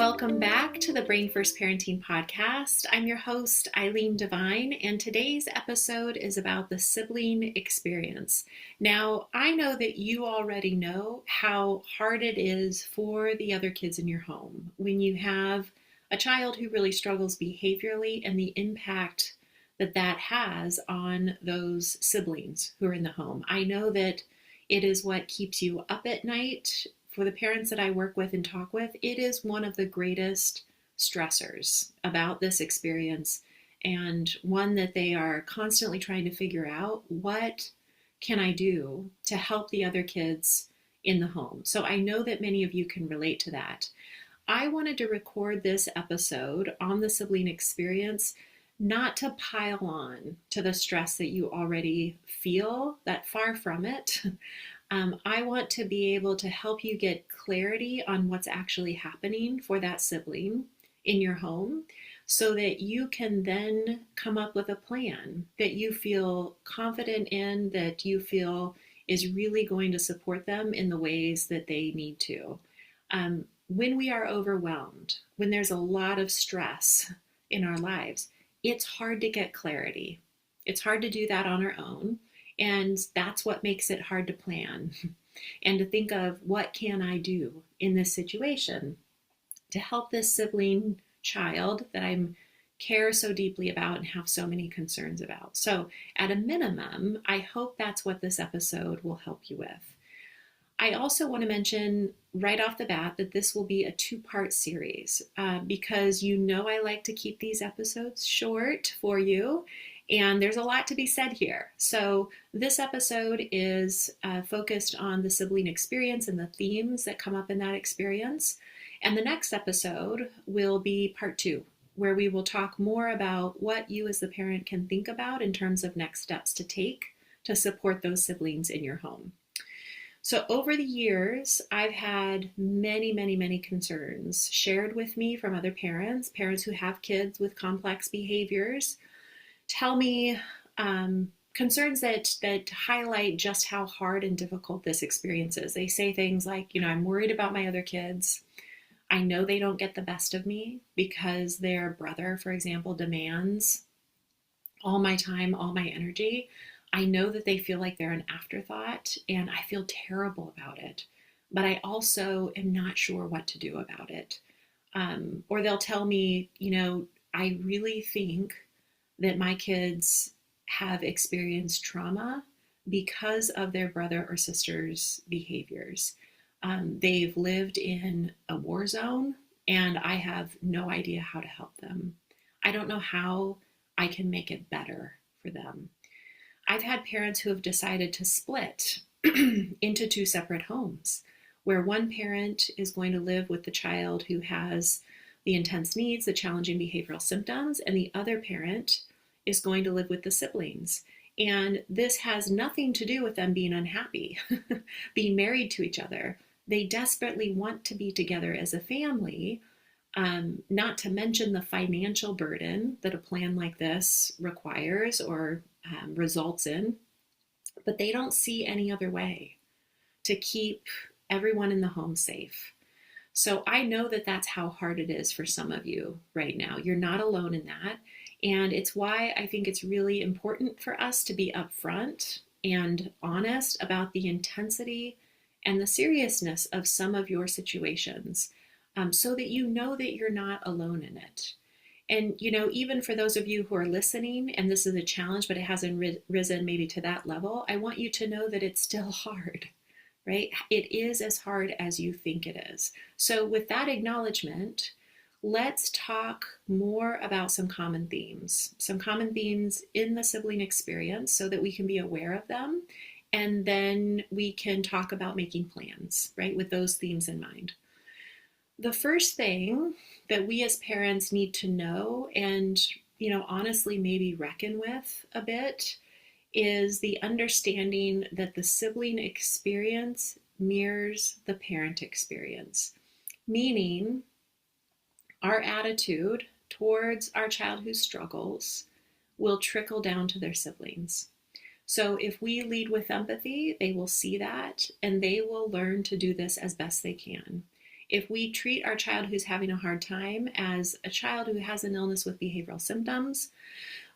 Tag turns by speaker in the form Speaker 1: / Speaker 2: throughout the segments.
Speaker 1: Welcome back to the Brain First Parenting Podcast. I'm your host, Eileen Devine, and today's episode is about the sibling experience. Now, I know that you already know how hard it is for the other kids in your home when you have a child who really struggles behaviorally and the impact that that has on those siblings who are in the home. I know that it is what keeps you up at night. For the parents that I work with and talk with, it is one of the greatest stressors about this experience, and one that they are constantly trying to figure out, what can I do to help the other kids in the home? So I know that many of you can relate to that. I wanted to record this episode on the sibling experience, not to pile on to the stress that you already feel, that far from it. I want to be able to help you get clarity on what's actually happening for that sibling in your home so that you can then come up with a plan that you feel confident in, that you feel is really going to support them in the ways that they need to. When we are overwhelmed, when there's a lot of stress in our lives, it's hard to get clarity. It's hard to do that on our own. And that's what makes it hard to plan and to think of, what can I do in this situation to help this sibling child that I care so deeply about and have so many concerns about. So at a minimum, I hope that's what this episode will help you with. I also want to mention right off the bat that this will be a two-part series because I like to keep these episodes short for you. And there's a lot to be said here. So this episode is focused on the sibling experience and the themes that come up in that experience. And the next episode will be part 2, where we will talk more about what you as the parent can think about in terms of next steps to take to support those siblings in your home. So over the years, I've had many concerns shared with me from other parents who have kids with complex behaviors. Tell me concerns that highlight just how hard and difficult this experience is. They say things like, I'm worried about my other kids. I know they don't get the best of me because their brother, for example, demands all my time, all my energy. I know that they feel like they're an afterthought, and I feel terrible about it. But I also am not sure what to do about it. Or they'll tell me, I really think that my kids have experienced trauma because of their brother or sister's behaviors. They've lived in a war zone, and I have no idea how to help them. I don't know how I can make it better for them. I've had parents who have decided to split into 2 separate homes, where one parent is going to live with the child who has the intense needs, the challenging behavioral symptoms, and the other parent is going to live with the siblings. And this has nothing to do with them being unhappy, being married to each other. They desperately want to be together as a family, not to mention the financial burden that a plan like this requires or results in. But they don't see any other way to keep everyone in the home safe. So I know that that's how hard it is for some of you right now. You're not alone in that. And it's why I think it's really important for us to be upfront and honest about the intensity and the seriousness of some of your situations, so that you know that you're not alone in it. And, even for those of you who are listening, and this is a challenge, but it hasn't risen maybe to that level, I want you to know that it's still hard, right? It is as hard as you think it is. So with that acknowledgement, let's talk more about some common themes in the sibling experience so that we can be aware of them. And then we can talk about making plans, right, with those themes in mind. The first thing that we as parents need to know and, honestly maybe reckon with a bit is the understanding that the sibling experience mirrors the parent experience. Meaning, our attitude towards our child who struggles will trickle down to their siblings. So if we lead with empathy, they will see that and they will learn to do this as best they can. If we treat our child who's having a hard time as a child who has an illness with behavioral symptoms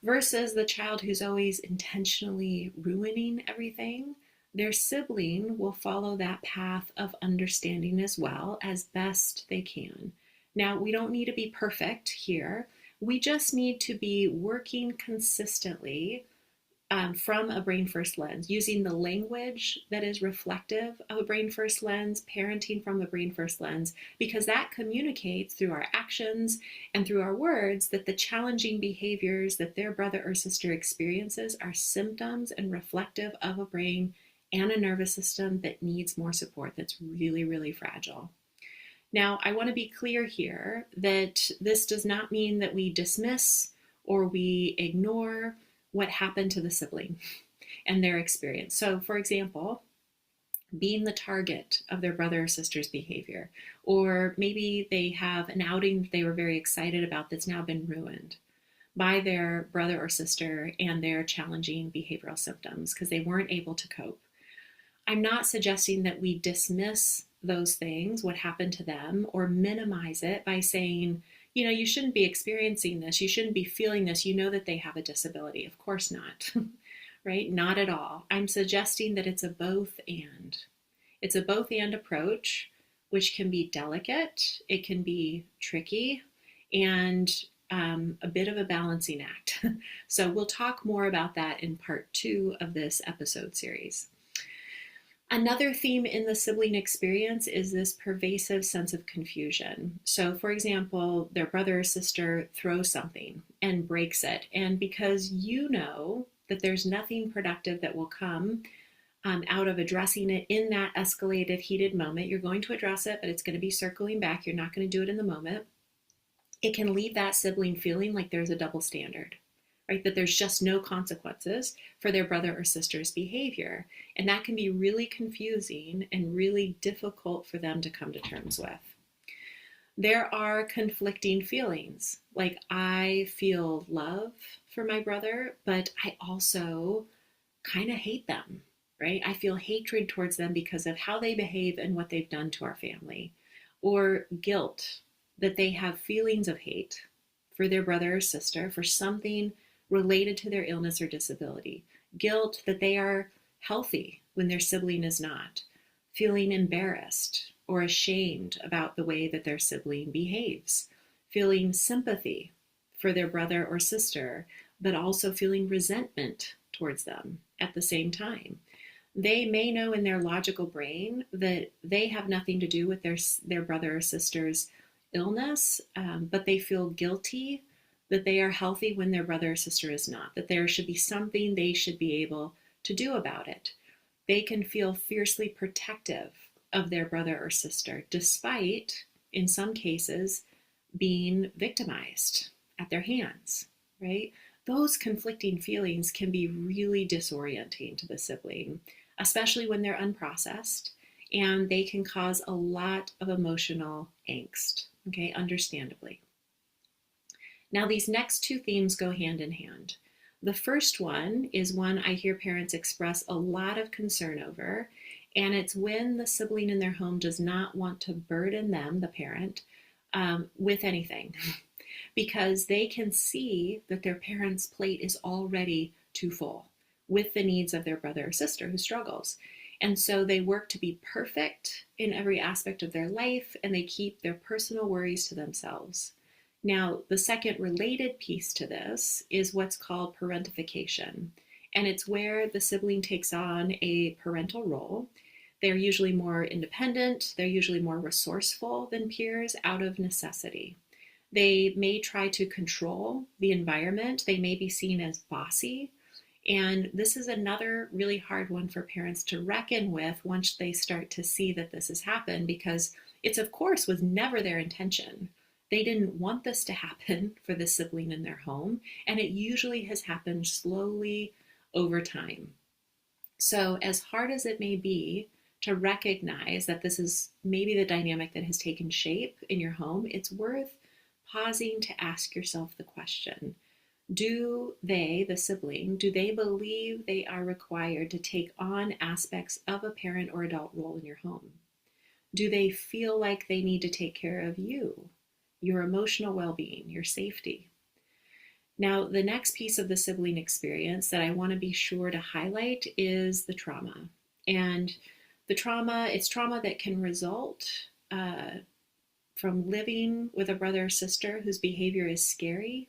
Speaker 1: versus the child who's always intentionally ruining everything, their sibling will follow that path of understanding as well as best they can. Now, we don't need to be perfect here. We just need to be working consistently from a brain first lens, using the language that is reflective of a brain first lens, parenting from a brain first lens, because that communicates through our actions and through our words that the challenging behaviors that their brother or sister experiences are symptoms and reflective of a brain and a nervous system that needs more support, that's really, really fragile. Now, I want to be clear here that this does not mean that we dismiss or we ignore what happened to the sibling and their experience. So, for example, being the target of their brother or sister's behavior, or maybe they have an outing they were very excited about that's now been ruined by their brother or sister and their challenging behavioral symptoms because they weren't able to cope. I'm not suggesting that we dismiss those things, what happened to them, or minimize it by saying, you know, you shouldn't be experiencing this, you shouldn't be feeling this, you know that they have a disability. Of course not, right? Not at all. I'm suggesting that it's a both and. It's a both and approach, which can be delicate, it can be tricky, and a bit of a balancing act. So we'll talk more about that in part 2 of this episode series. Another theme in the sibling experience is this pervasive sense of confusion. So, for example, their brother or sister throws something and breaks it. And because you know that there's nothing productive that will come out of addressing it in that escalated, heated moment, you're going to address it, but it's going to be circling back. You're not going to do it in the moment. It can leave that sibling feeling like there's a double standard. Right, that there's just no consequences for their brother or sister's behavior. And that can be really confusing and really difficult for them to come to terms with. There are conflicting feelings, like I feel love for my brother, but I also kind of hate them, right? I feel hatred towards them because of how they behave and what they've done to our family. Or guilt, that they have feelings of hate for their brother or sister for something related to their illness or disability. Guilt that they are healthy when their sibling is not. Feeling embarrassed or ashamed about the way that their sibling behaves. Feeling sympathy for their brother or sister, but also feeling resentment towards them at the same time. They may know in their logical brain that they have nothing to do with their brother or sister's illness, but they feel guilty that they are healthy when their brother or sister is not, that there should be something they should be able to do about it. They can feel fiercely protective of their brother or sister, despite, in some cases, being victimized at their hands, right? Those conflicting feelings can be really disorienting to the sibling, especially when they're unprocessed, and they can cause a lot of emotional angst, okay, understandably. Now, these next 2 themes go hand in hand. The first one is one I hear parents express a lot of concern over, and it's when the sibling in their home does not want to burden them, the parent, with anything, because they can see that their parent's plate is already too full with the needs of their brother or sister who struggles. And so they work to be perfect in every aspect of their life, and they keep their personal worries to themselves. Now, the second related piece to this is what's called parentification, and it's where the sibling takes on a parental role. They're usually more independent, they're usually more resourceful than peers out of necessity. They may try to control the environment, they may be seen as bossy, and this is another really hard one for parents to reckon with once they start to see that this has happened, because it's, of course, was never their intention. They didn't want this to happen for the sibling in their home, and it usually has happened slowly over time. So as hard as it may be to recognize that this is maybe the dynamic that has taken shape in your home, it's worth pausing to ask yourself the question, do they, the sibling, do they believe they are required to take on aspects of a parent or adult role in your home? Do they feel like they need to take care of you, your emotional well-being, your safety? Now, the next piece of the sibling experience that I want to be sure to highlight is the trauma. And it's trauma that can result from living with a brother or sister whose behavior is scary,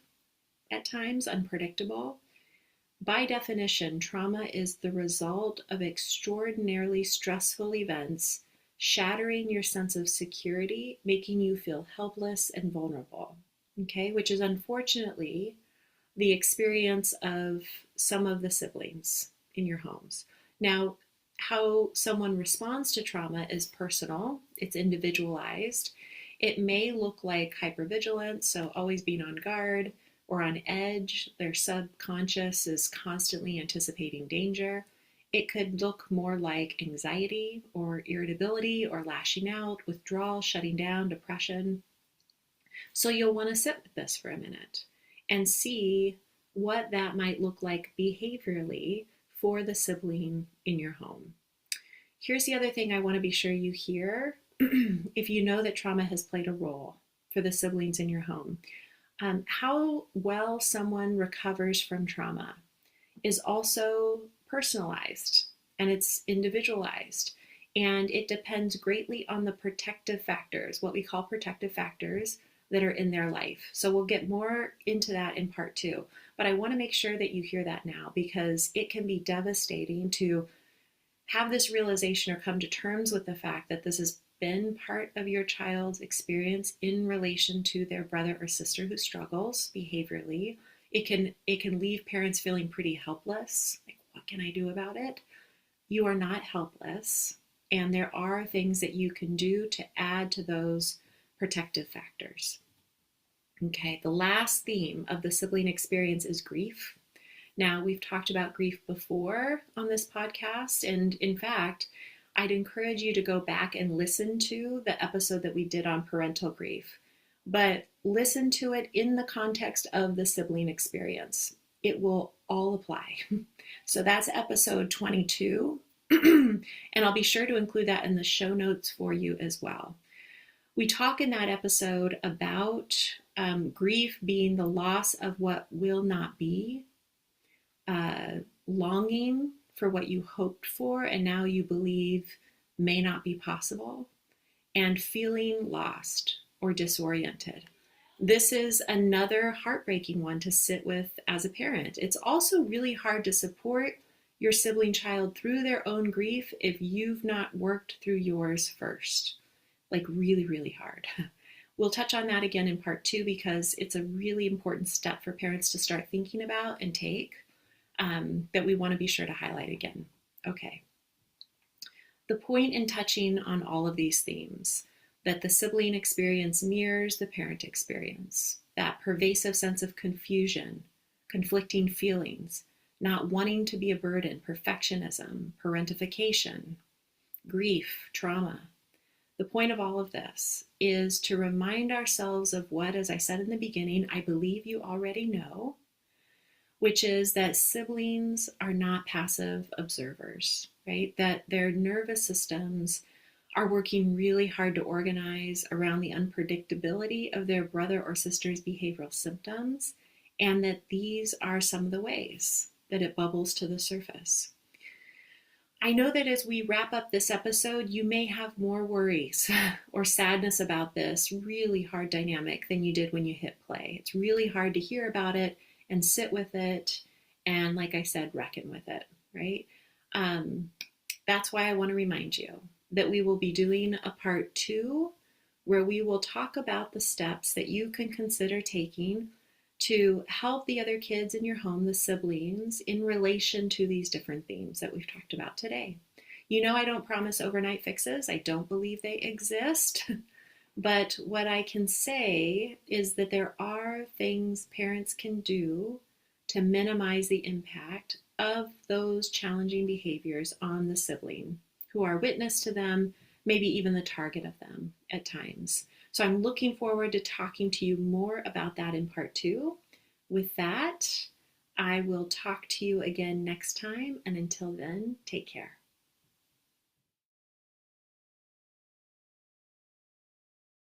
Speaker 1: at times unpredictable. By definition, trauma is the result of extraordinarily stressful events shattering your sense of security, making you feel helpless and vulnerable, okay, which is unfortunately the experience of some of the siblings in your homes. Now, how someone responds to trauma is personal, it's individualized. It may look like hypervigilance, so always being on guard or on edge. Their subconscious is constantly anticipating danger. It could look more like anxiety or irritability or lashing out, withdrawal, shutting down, depression. So you'll want to sit with this for a minute and see what that might look like behaviorally for the sibling in your home. Here's the other thing I want to be sure you hear if you know that trauma has played a role for the siblings in your home. How well someone recovers from trauma is also personalized and it's individualized. And it depends greatly on the protective factors, what we call protective factors that are in their life. So we'll get more into that in part 2. But I want to make sure that you hear that now, because it can be devastating to have this realization or come to terms with the fact that this has been part of your child's experience in relation to their brother or sister who struggles behaviorally. It can leave parents feeling pretty helpless. Like, what can I do about it? You are not helpless, and there are things that you can do to add to those protective factors. Okay, the last theme of the sibling experience is grief. Now, we've talked about grief before on this podcast, and in fact, I'd encourage you to go back and listen to the episode that we did on parental grief, but listen to it in the context of the sibling experience. It will all apply. So that's episode 22, and I'll be sure to include that in the show notes for you as well. We talk in that episode about grief being the loss of what will not be, longing for what you hoped for and now you believe may not be possible, and feeling lost or disoriented. This is another heartbreaking one to sit with as a parent. It's also really hard to support your sibling child through their own grief if you've not worked through yours first. Like really, really hard. We'll touch on that again in part 2 because it's a really important step for parents to start thinking about and take that we want to be sure to highlight again. Okay. The point in touching on all of these themes, that the sibling experience mirrors the parent experience, that pervasive sense of confusion, conflicting feelings, not wanting to be a burden, perfectionism, parentification, grief, trauma. The point of all of this is to remind ourselves of what, as I said in the beginning, I believe you already know, which is that siblings are not passive observers, right? That their nervous systems are working really hard to organize around the unpredictability of their brother or sister's behavioral symptoms, and that these are some of the ways that it bubbles to the surface. I know that as we wrap up this episode, you may have more worries or sadness about this really hard dynamic than you did when you hit play. It's really hard to hear about it and sit with it and, like I said, reckon with it, right? That's why I want to remind you that we will be doing a part 2 where we will talk about the steps that you can consider taking to help the other kids in your home, the siblings, in relation to these different themes that we've talked about today. You know, I don't promise overnight fixes. I don't believe they exist. But what I can say is that there are things parents can do to minimize the impact of those challenging behaviors on the sibling who are witness to them, maybe even the target of them at times. So I'm looking forward to talking to you more about that in part 2. With that, I will talk to you again next time, and until then, take care.